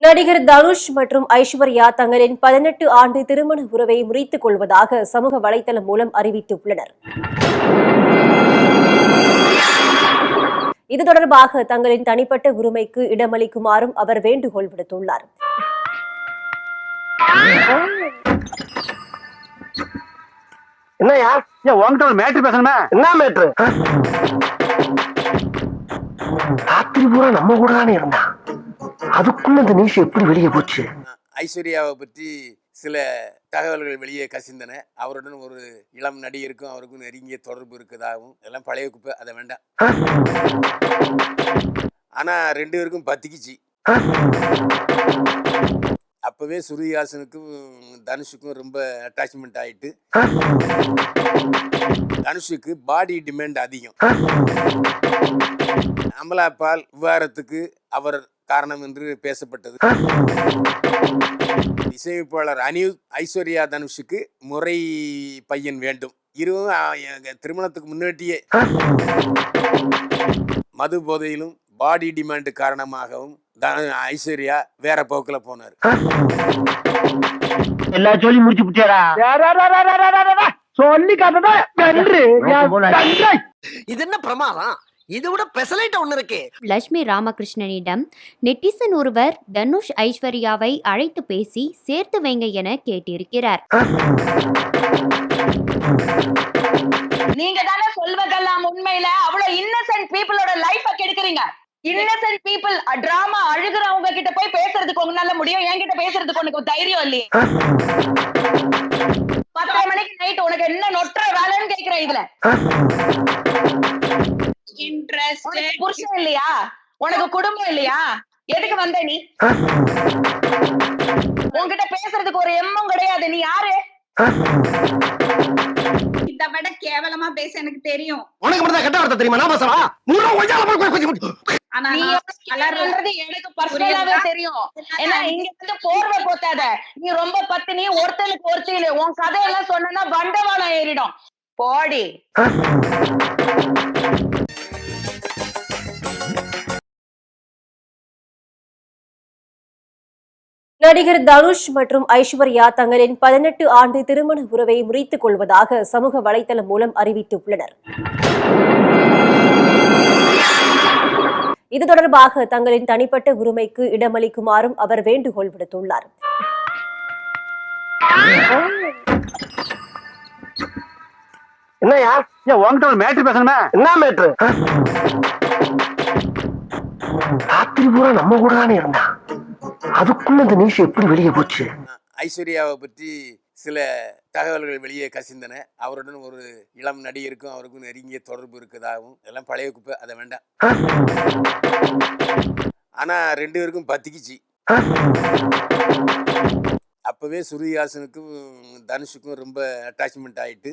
நடிகர் தனுஷ் மற்றும் ஐஸ்வர்யா தங்களின் 18 ஆண்டு திருமண உறவை முறித்துக் கொள்வதாக சமூக வலைதளம் மூலம் அறிவித்துள்ளனர். இது தொடர்பாக தங்களின் தனிப்பட்ட உரிமைக்கு இடமளிக்குமாறும் அவர் வேண்டுகோள் விடுத்துள்ளார். என்னையா உங்ககிட்ட ஒரு மேட்ரு பேசணுமே. என்ன மேட்ரு? ராத்திரி பூரா நம்ம கூட தானே இருந்தான். அதுக்குள்ள இந்த நியூஸ் எப்படி வெளியே போச்சு? ஐஸ்வர்யாவை பற்றி சில தகவல்கள் வெளியே கசிந்தன. அவருடன் ஒரு இளம் நடிகருக்கும் அவருக்கும் நெருங்கிய தொடர்பு இருக்குதாகவும் எல்லாம் பழைய குப்பை, அதை வேண்டாம். ஆனா 2 பேருக்கும் பத்திக்குச்சு. அப்பவே ஸ்ருதிஹாசனுக்கும் தனுஷுக்கும் ரொம்ப அட்டாச்மெண்ட் ஆயிட்டு, தனுஷுக்கு பாடி டிமாண்ட் அதிகம். அமலாபால் விவாகரத்துக்கு அவர் காரணம் என்று பேசப்பட்டது. இசையமைப்பாளர் அனிருத் ஐஸ்வர்யா தனுஷுக்கு முறை பையன் வேண்டும். இருவரும் திருமணத்துக்கு முன்னாடியே மது போதையிலும் பாடி டிமாண்ட் காரணமாகவும் ஐஸ்வர்யா வேற போக்குல போனார். எல்லா சொல்லி முடிச்சு புட்டியாரா சொல்லி இது என்ன பிரமாதம்? இது விட பெசலைட் ஒண்ணு இருக்கு. லட்சுமி ராமகிருஷ்ணனிடம் நெட்டிசன் ஒருவர் தனுஷ் ஐஸ்வர்யாவை அழைத்து பேசி சேர்த்து வைங்க என கேட்டிருக்கிறார். நீங்க தானே சொல்வதெல்லாம் உண்மையில அவ்வளவு இன்னசென்ட் பீப்புளோட லைஃப கெடுக்குறீங்க. இன்னசென்ட் பீப்புள் டிராமா அழுகுறவங்க கிட்ட போய் பேசுறதுக்கு உங்களால முடியும், என்கிட்ட பேசுறதுக்கு உனக்கு தைரியம் இல்லையே. 10 மணிக்கு நைட் உனக்கு என்ன நொற்ற வேலைன்னு கேக்குறேன். இதுல புருஷன் இல்லையா? உனக்கு குடும்பம் இல்லையா? எதுக்கு வந்த நீ? உன்கிட்ட பேசுறதுக்கு ஒரு எண்ணம் கிடையாது. நீ யாரு? இத விட கேவலமா பேச எனக்கு தெரியும். உனக்கு மட்டும் கெட்ட வார்த்தை தெரியுமா? நான் பேசவா? ஆனா எனக்கு பர்சனலாவே தெரியும். ஏன்னா இங்க இருந்து போர்வை போத்தாத. நீ ரொம்ப பத்தினி, ஒருத்தனுக்கு ஒருத்தில உன் கதையெல்லாம் சொன்னா வண்டவாளம் ஏறிடும். போடி. நடிகர் தனுஷ் மற்றும் ஐஸ்வர்யா தங்களின் 18 ஆண்டு திருமண உறவை முறித்துக் கொள்வதாக சமூக வலைதளம் மூலம் அறிவித்துள்ளனர். இது தொடர்பாக தங்களின் தனிப்பட்ட உரிமைக்கு இடமளிக்குமாறும் அவர் வேண்டுகோள் விடுத்துள்ளார். என்னையா உங்ககிட்ட ஒரு மேட்ரு பேசணுமே. என்ன மேட்ரு? ராத்திரி பூரா நம்ம கூட தானே இருந்தான். அதுக்குள்ள இந்த நியூஸ் எப்படி வெளியே போச்சு? ஐஸ்வர்யாவை பற்றி சில தகவல்கள் வெளியே கசிந்தன. அவருடன் ஒரு இளம் நடிகருக்கும் அவருக்கும் நெருங்கிய தொடர்பு இருக்குதாகவும் எல்லாம் பழைய குப்பை, அதை வேண்டாம். ஆனா 2 பேருக்கும் பத்திக்குச்சு. அப்பவே ஸ்ருதிஹாசனுக்கும் தனுஷுக்கும் ரொம்ப அட்டாச்மெண்ட் ஆயிட்டு,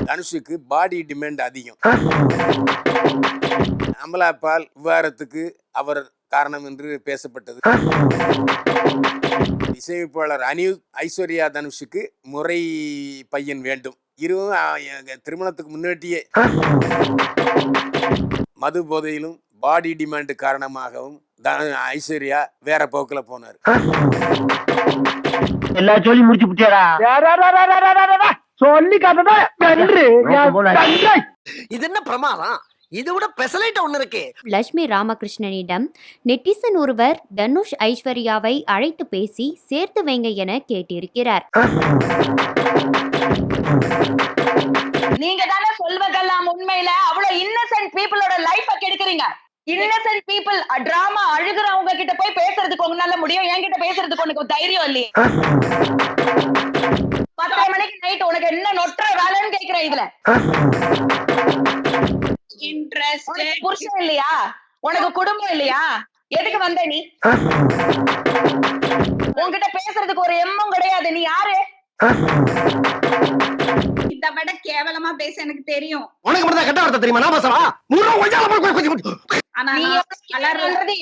தனுஷுக்கு பாடி டிமாண்ட் அதிகம். அமலாபால் விவாகரத்துக்கு அவர் காரணம் என்று பேசப்பட்டது. இசையமைப்பாளர் அனிருத் ஐஸ்வர்யா தனுஷுக்கு முறை பையன் வேண்டும். இருவரும் திருமணத்துக்கு முன்னாடியே மது போதையிலும் பாடி டிமாண்ட் காரணமாகவும் ஐஸ்வர்யா வேற போக்குல போனார். எல்லா சொல்லி முடிச்சு புட்டியாரா சொல்லி இது என்ன பிரமாதம்? இது விட பெசலைட் ஒண்ணு இருக்கு. லட்சுமி ராமகிருஷ்ணனிடம் நெட்டிசன் ஒருவர் தனுஷ் ஐஸ்வர்யாவை அழைத்து பேசி சேர்த்து வைங்க என கேட்டிருக்கிறார். நீங்க தானே சொல்வதெல்லாம் உண்மையில அவ்வளவு இன்னசென்ட் பீப்புளோட லைஃப கெடுக்குறீங்க. இன்னசென்ட் பீப்புள் டிராமா அழுகுறவங்க கிட்ட போய் பேசுறதுக்கு உங்களால முடியும், என்கிட்ட பேசுறதுக்கு உனக்கு தைரியம் இல்லையே. 10 மணிக்கு நைட் உனக்கு என்ன நொற்ற வேலைன்னு கேக்குறேன். இதுல புருஷன் இல்லையா? உனக்கு குடும்பம் இல்லையா? எதுக்கு வந்த நீ? உன்கிட்ட பேசுறதுக்கு ஒரு எண்ணம் கிடையாது. நீ யாரு? இத விட கேவலமா பேச எனக்கு தெரியும். உனக்கு மட்டும் கெட்ட வார்த்தை தெரியுமா? நான் பேசவா? ஆனா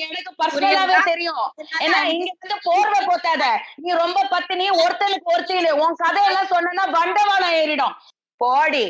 எனக்கு பர்சனலாவே தெரியும். ஏன்னா இங்க இருந்து போர்வை போத்தாத. நீ ரொம்ப பத்தினி, ஒருத்தனுக்கு ஒருத்தில உன் கதையெல்லாம் சொன்னா வண்டவாளம் ஏறிடும். போடி.